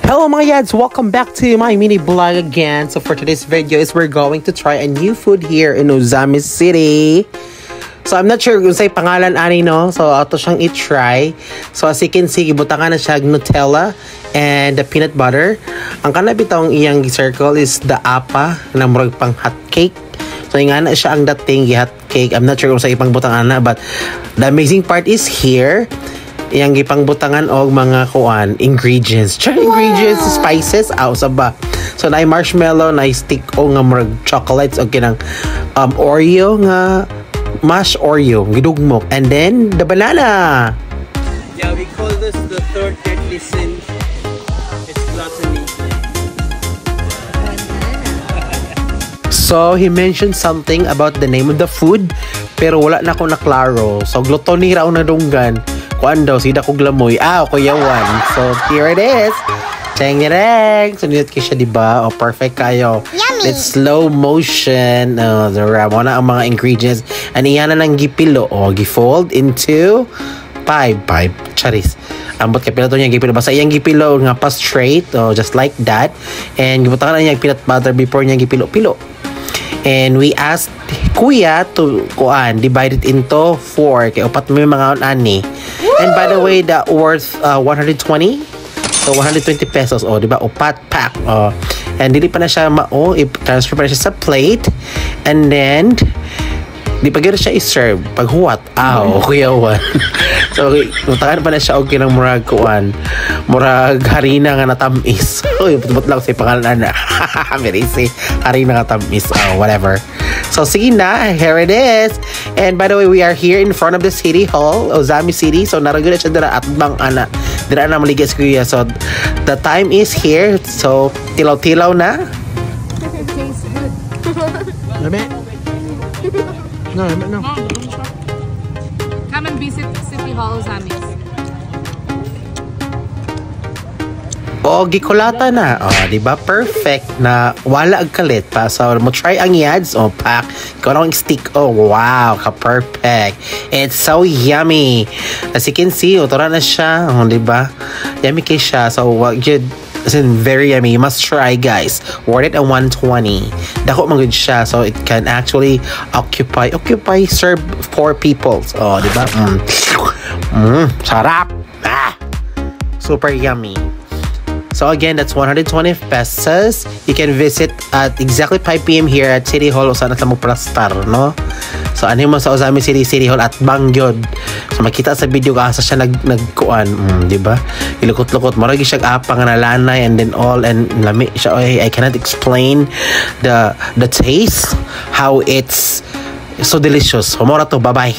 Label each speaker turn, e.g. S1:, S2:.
S1: Hello mga yads! Welcome back to my mini vlog again. So for today's video is we're going to try a new food here in Ozami City. So I'm not sure kung sa'y pangalan ani no. So ato siyang i-try. So as you can see, gibutangan na siya Nutella and the peanut butter. Ang kanabitang iyang circle is the apa na murag pang hot cake. So nga na siya ang dating hot cake. I'm not sure kung sa'y ipang butangan na, but the amazing part is here. Yang gipang butangan og mga kuan ingredients. Ingredients, spices, sa ba. So na marshmallow, na stick o nga murag chocolates og kinang Oreo nga mashed Oreo gidugmok, and then the banana.
S2: Yeah, we call this the third deadly sin. It's gluttony.
S1: So he mentioned something about the name of the food, pero wala na ko naklaro. So gluttony raw na dunggan. Kuan daw, sida ko glamoy. Kuya Juan. So, here it is. Cheng-reng. So, nilot ko siya, diba? Perfect kayo.
S3: Yummy!
S1: It's slow motion. Mo na ang mga ingredients. And iyan na ng gipilo. Gifold into 5. Charis. Ambot ka pila to niya gipilo. Basta iyang gipilo nga pa straight. Just like that. And gibutangan na niya peanut butter before niya gipilo-pilo. And we asked Kuya to divide it into 4. Kaya upat may mga ani. And by the way, that worth 120. So 120 pesos. Diba? Upat pack. And dili pa na siya i-transfer pa na siya sa plate. And then di pa gano'n siya i-serve. Paghuwat. Kuya Juan. So, mutakan pa na siya og kinang murag kuan. Murag harina nga natamis. Putbut lang sa pangalan na. Merisi. Harina nga tamis. Whatever. So, sige na. Here it is. And by the way, we are here in front of the City Hall, Ozami City. So, naragod na siya dira at bang ana. Dira na maligas kuya. So, the time is here. So, tilaw-tilaw na.
S3: It tastes good.
S1: No.
S4: Come and visit City Hall, Ozami.
S1: Gikulata na. Diba? Perfect na wala ag kalit pa. So, mo try ang yads. Pack. Ikaw na ang stick. Wow. Ka-perfect. It's so yummy. As you can see, utura na siya. Diba? Yummy kay siya. So, as in, very yummy. You must try, guys. Worth it at 120. Dako man good siya. So, it can actually occupy, serve 4 people. Diba? Sarap. Super yummy. So again, that's 120 pesos. You can visit at exactly 5 p.m. here at City Hall. Saan na mo prastar, no? So ano mo sa Ozami City Hall at Bangyod. So makita sa video ka asa siya nagkuan, di ba? Ilukot-lukot, maragi siya apa nga nalanay and then all, and lami siya. I cannot explain the taste, how it's so delicious. Humora to, bye-bye.